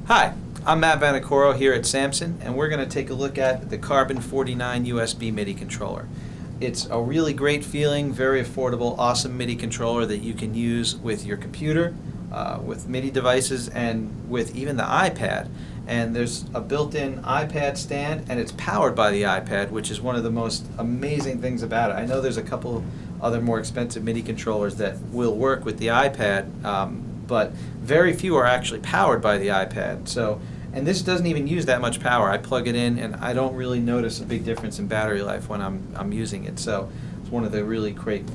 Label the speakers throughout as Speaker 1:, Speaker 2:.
Speaker 1: Hi, I'm Matt Vanacoro here at Samson, and we're going to take a look at the Carbon 49 USB MIDI controller. It's a really great feeling, very affordable, awesome MIDI controller that you can use with your computer, with MIDI devices, and with even the iPad. And there's a built-in iPad stand, and it's powered by the iPad, which is one of the most amazing things about it. I know there's a couple other more expensive MIDI controllers that will work with the iPad, but very few are actually powered by the iPad. So, and this doesn't even use that much power. I plug it in, and I don't really notice a big difference in battery life when I'm using it. So, it's one of the really great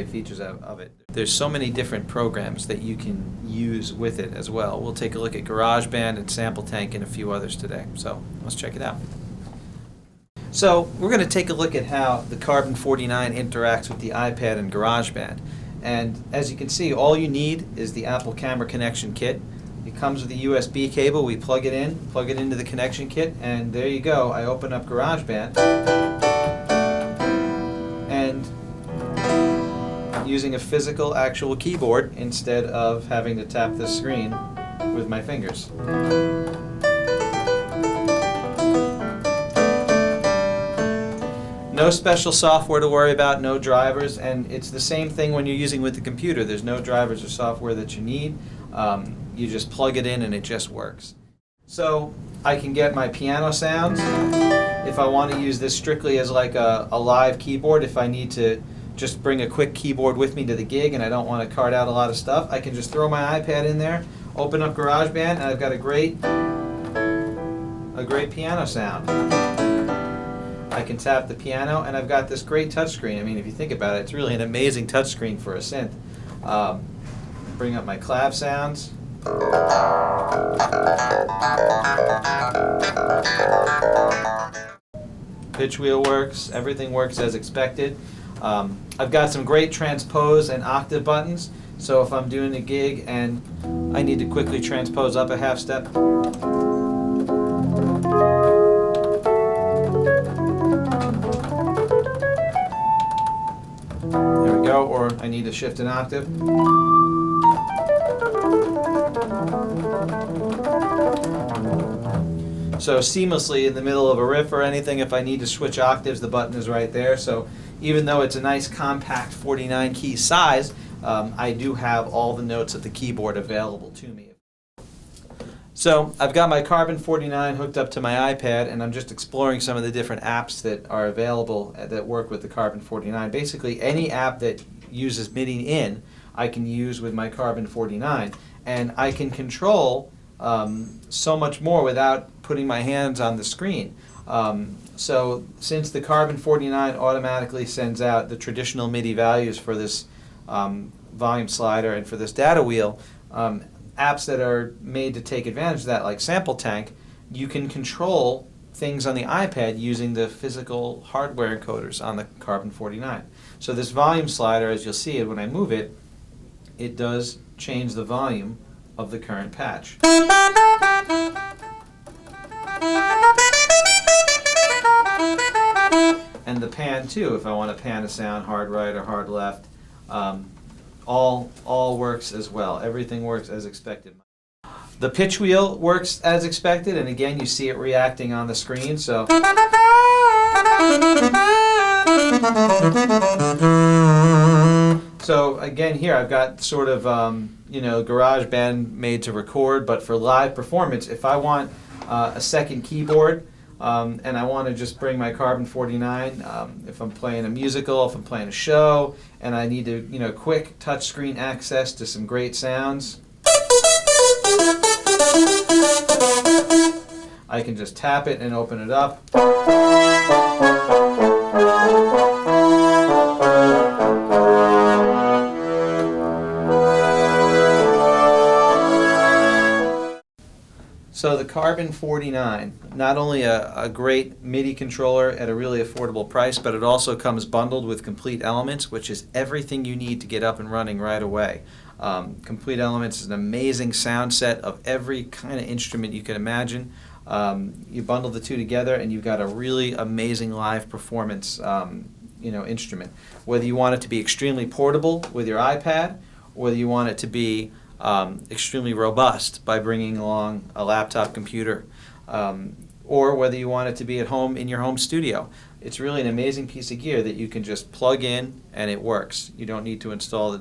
Speaker 1: features of it. There's so many different programs that you can use with it as well. We'll take a look at GarageBand and Sample Tank and a few others today. So, let's check it out. So, we're going to take a look at how the Carbon 49 interacts with the iPad and GarageBand. And as you can see, all you need is the Apple Camera Connection Kit. It comes with a USB cable. We plug it into the connection kit, and there you go. I open up GarageBand, and using a physical, actual keyboard instead of having to tap the screen with my fingers. No special software to worry about, no drivers, and it's the same thing when you're using with the computer. There's no drivers or software that you need. You just plug it in and it just works. So I can get my piano sounds. If I want to use this strictly as like a live keyboard, if I need to just bring a quick keyboard with me to the gig and I don't want to cart out a lot of stuff, I can just throw my iPad in there, open up GarageBand, and I've got a great piano sound. I can tap the piano, and I've got this great touchscreen. I mean, if you think about it, it's really an amazing touchscreen for a synth. Bring up my clav sounds. Pitch wheel works. Everything works as expected. I've got some great transpose and octave buttons. So if I'm doing a gig and I need to quickly transpose up a half step, or I need to shift an octave. So seamlessly in the middle of a riff or anything, if I need to switch octaves, the button is right there. So even though it's a nice compact 49 key size, I do have all the notes of the keyboard available to me. So I've got my Carbon 49 hooked up to my iPad, and I'm just exploring some of the different apps that are available that work with the Carbon 49. Basically, any app that uses MIDI in, I can use with my Carbon 49, and I can control so much more without putting my hands on the screen. So since the Carbon 49 automatically sends out the traditional MIDI values for this volume slider and for this data wheel, apps that are made to take advantage of that, like Sample Tank, you can control things on the iPad using the physical hardware encoders on the Carbon 49. So this volume slider, as you'll see it when I move it, it does change the volume of the current patch. And the pan too, if I want to pan a sound hard right or hard left. All works as well. Everything works as expected. The pitch wheel works as expected, and again you see it reacting on the screen. So again here I've got sort of GarageBand made to record, but for live performance, if I want a second keyboard and I want to just bring my Carbon 49, if I'm playing a musical, if I'm playing a show, and I need to, quick touchscreen access to some great sounds, I can just tap it and open it up. So the Carbon 49, not only a great MIDI controller at a really affordable price, but it also comes bundled with Complete Elements, which is everything you need to get up and running right away. Complete Elements is an amazing sound set of every kind of instrument you can imagine. You bundle the two together and you've got a really amazing live performance instrument. Whether you want it to be extremely portable with your iPad, whether you want it to be extremely robust by bringing along a laptop computer, or whether you want it to be at home in your home studio. It's really an amazing piece of gear that you can just plug in and it works. You don't need to install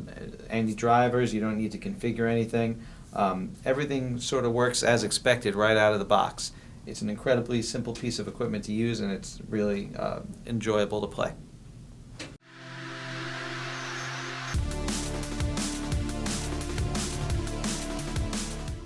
Speaker 1: any drivers, you don't need to configure anything. Everything sort of works as expected right out of the box. It's an incredibly simple piece of equipment to use, and it's really enjoyable to play.